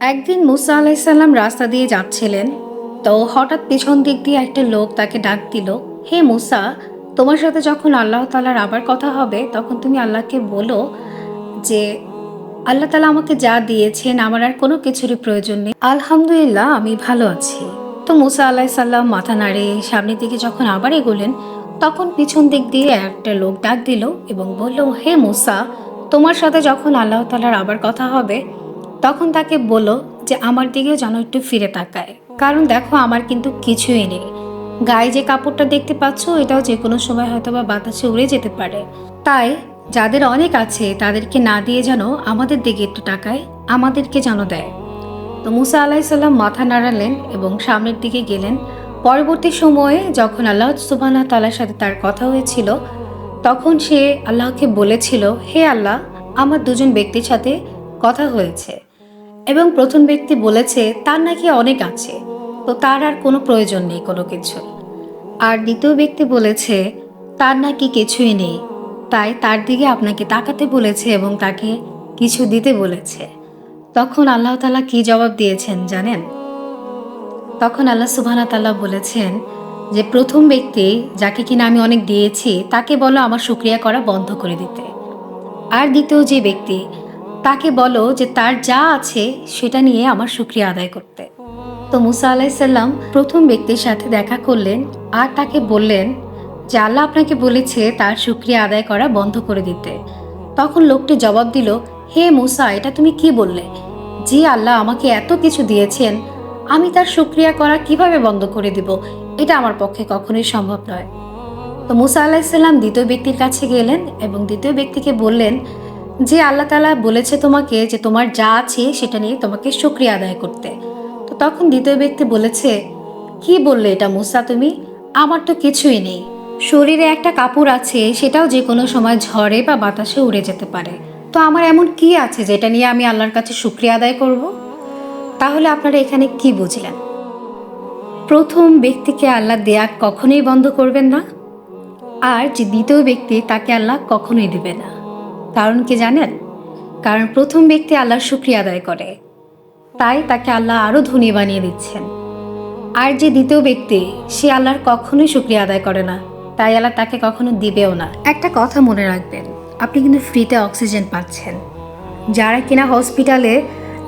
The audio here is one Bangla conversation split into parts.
একদিন মুসা আলাইসাল্লাম রাস্তা দিয়ে যাচ্ছিলেন, তো হঠাৎ পেছন দিক দিয়ে একটা লোক তাকে ডাক দিল, হে মুসা, তোমার সাথে যখন আল্লাহ তাআলার আবার কথা হবে তখন তুমি আল্লাহকে বলো যে আল্লাহ তাআলা আমাকে যা দিয়েছেন আমার আর কোনো কিছুরই প্রয়োজন নেই, আলহামদুলিল্লাহ আমি ভালো আছি। তো মুসা আলাইসাল্লাম মাথা নাড়ে সামনের দিকে যখন আবার এগোলেন, তখন পিছন দিক দিয়ে একটা লোক ডাক দিল এবং বলল, হে মুসা, তোমার সাথে যখন আল্লাহ তাআলার আবার কথা হবে তখন তাকে বলো যে আমার দিকেও যেন একটু ফিরে তাকায়, কারণ দেখো আমার কিন্তু কিছুই নেই। গায়ে যে কাপড়টা দেখতে পাচ্ছ এটাও যে কোনো সময় হয়তো বা বাতাসে উড়ে যেতে পারে। তাই যাদের অনেক আছে তাদেরকে না দিয়ে যেন আমাদের দিকে একটু তাকায়, আমাদেরকে যেন দেয়। তো মুসা আলাইসাল্লাম মাথা নাড়ালেন এবং সামনের দিকে গেলেন। পরবর্তী সময়ে যখন আল্লাহ সুবহানাহু ওয়া তাআলার সাথে তার কথা হয়েছিল তখন সে আল্লাহকে বলেছিল, হে আল্লাহ, আমার দুজন ব্যক্তির সাথে কথা হয়েছে এবং প্রথম ব্যক্তি বলেছে তার নাকি অনেক আছে, তো তার আর কোনো প্রয়োজন নেই কোনো কিছু। আর দ্বিতীয় ব্যক্তি বলেছে তার নাকি কিছুই নেই, তাই তার দিকে আপনাকে তাকাতে বলেছে এবং তাকে কিছু দিতে বলেছে। তখন আল্লাহ তাআলা কি জবাব দিয়েছেন জানেন? তখন আল্লাহ সুবহানাহু ওয়া তাআলা বলেছেন যে প্রথম ব্যক্তি যাকে কিনা আমি অনেক দিয়েছি তাকে বলো আমার শুকরিয়া করা বন্ধ করে দিতে, আর দ্বিতীয় যে ব্যক্তি তাকে বলো যে তার যা আছে সেটা নিয়ে আমার শুকরিয়া আদায় করতে। তো মুসা আলাইসাল্লাম প্রথম ব্যক্তির সাথে দেখা করলেন আর তাকে বললেন যে আল্লাহ আপনাকে বলেছে তার শুকরিয়া আদায় করা বন্ধ করে দিতে। তখন লোকটি জবাব দিল, হে মুসা, এটা তুমি কি বললে? যে আল্লাহ আমাকে এত কিছু দিয়েছেন আমি তার শুকরিয়া করা কিভাবে বন্ধ করে দিব? এটা আমার পক্ষে কখনোই সম্ভব নয়। তো মুসা আলাইসাল্লাম দ্বিতীয় ব্যক্তির কাছে গেলেন এবং দ্বিতীয় ব্যক্তিকে বললেন যে আল্লাহ তাআলা বলেছে তোমাকে যে তোমার যা আছে সেটা নিয়ে তোমাকে শুকরিয়া আদায় করতে। তো তখন দ্বিতীয় ব্যক্তি বলেছে, কি বললে এটা মুসা তুমি? আমার তো কিছুই নেই, শরীরে একটা কাপড় আছে সেটাও যে কোনো সময় ঝড়ে বা বাতাসে উড়ে যেতে পারে, তো আমার এমন কি আছে যেটা নিয়ে আমি আল্লাহর কাছে শুকরিয়া আদায় করব? তাহলে আপনারা এখানে কি বুঝলেন? প্রথম ব্যক্তিকে আল্লাহ দেয়া কখনোই বন্ধ করবেন না, আর যে দ্বিতীয় ব্যক্তি তাকে আল্লাহ কখনোই দিবে না। কারণ কি জানেন? কারণ প্রথম ব্যক্তি আল্লাহর শুকরিয়া আদায় করে, তাই তাকে আল্লাহ আরও ধনী বানিয়ে দিচ্ছেন। আর যে দ্বিতীয় ব্যক্তি সে আল্লাহর কখনোই শুকরিয়া আদায় করে না, তাই আল্লাহ তাকে কখনো দিবেও না। একটা কথা মনে রাখবেন, আপনি কিন্তু ফ্রিতে অক্সিজেন পাচ্ছেন। যারা কিনা হসপিটালে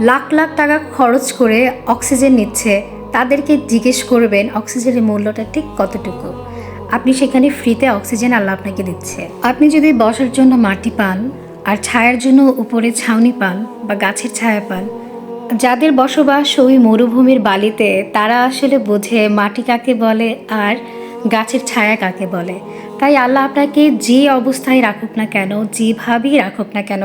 লাখ লাখ টাকা খরচ করে অক্সিজেন নিচ্ছে তাদেরকে জিজ্ঞেস করবেন অক্সিজেনের মূল্যটা ঠিক কতটুকু। আপনি সেখানে ফ্রিতে অক্সিজেন আল্লাহ আপনাকে দিচ্ছে। আপনি যদি বসার জন্য মাটি পান আর ছায়ার জন্য উপরে ছাউনি পান বা গাছের ছায়া পান, যাদের বসবাস ওই মরুভূমির বালিতে তারা আসলে বোঝে মাটি কাকে বলে আর গাছের ছায়া কাকে বলে। তাই আল্লাহ আপনাকে যে অবস্থায় রাখুক না কেন, যেভাবেই রাখুক না কেন,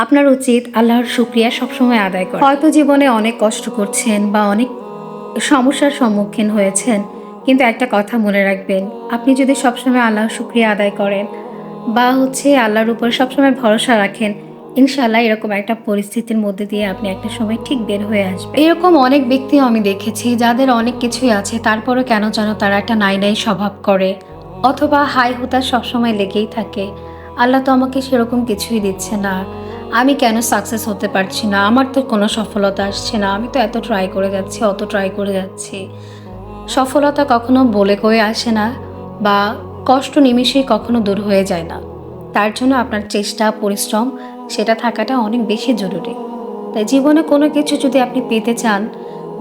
আপনার উচিত আল্লাহর শুকরিয়া সবসময় আদায় করা। হয়তো জীবনে অনেক কষ্ট করছেন বা অনেক সমস্যার সম্মুখীন হয়েছেন, কিন্তু একটা কথা মনে রাখবেন, আপনি যদি সবসময় আল্লাহর শুকরিয়া আদায় করেন বা আল্লাহর উপর সবসময় ভরসা রাখেন, ইনশাআল্লাহ এরকম একটা পরিস্থিতির মধ্যে দিয়ে আপনি একটা সময় ঠিক বের হয়ে আসবেন। এরকম অনেক ব্যক্তিও আমি দেখেছি যাদের অনেক কিছুই আছে তারপরও কেন যেন তারা একটা নাই নাই স্বভাব করে অথবা হাই হুতাশ সবসময় লেগেই থাকে। আল্লাহ তো আমাকে সেরকম কিছুই দিচ্ছে না, আমি কেন সাকসেস হতে পারছি না, আমার তো কোনো সফলতা আসছে না, আমি তো এত ট্রাই করে যাচ্ছি, অত ট্রাই করে যাচ্ছি। সফলতা কখনো বলে কয়ে আসে না বা কষ্ট নিমেষেই কখনো দূর হয়ে যায় না। তার জন্য আপনার চেষ্টা পরিশ্রম সেটা থাকাটা অনেক বেশি জরুরি। তাই জীবনে কোনো কিছু যদি আপনি পেতে চান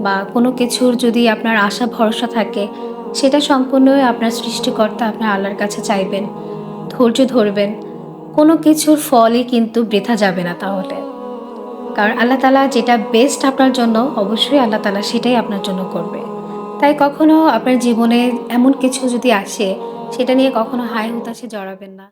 বা কোনো কিছুর যদি আপনার আশা ভরসা থাকে, সেটা সম্পূর্ণই আপনার সৃষ্টিকর্তা আপনার আল্লাহর কাছে চাইবেন, ধৈর্য ধরবেন। কোনো কিছুর ফলই কিন্তু বৃথা যাবে না তাহলে, কারণ আল্লাহ তাআলা যেটা বেস্ট আপনার জন্য অবশ্যই আল্লাহ তাআলা সেটাই আপনার জন্য করবে। তাই কখনো আপনার জীবনে এমন কিছু যদি আসে সেটা নিয়ে কখনো হায় হুতাশে জড়াবেন না।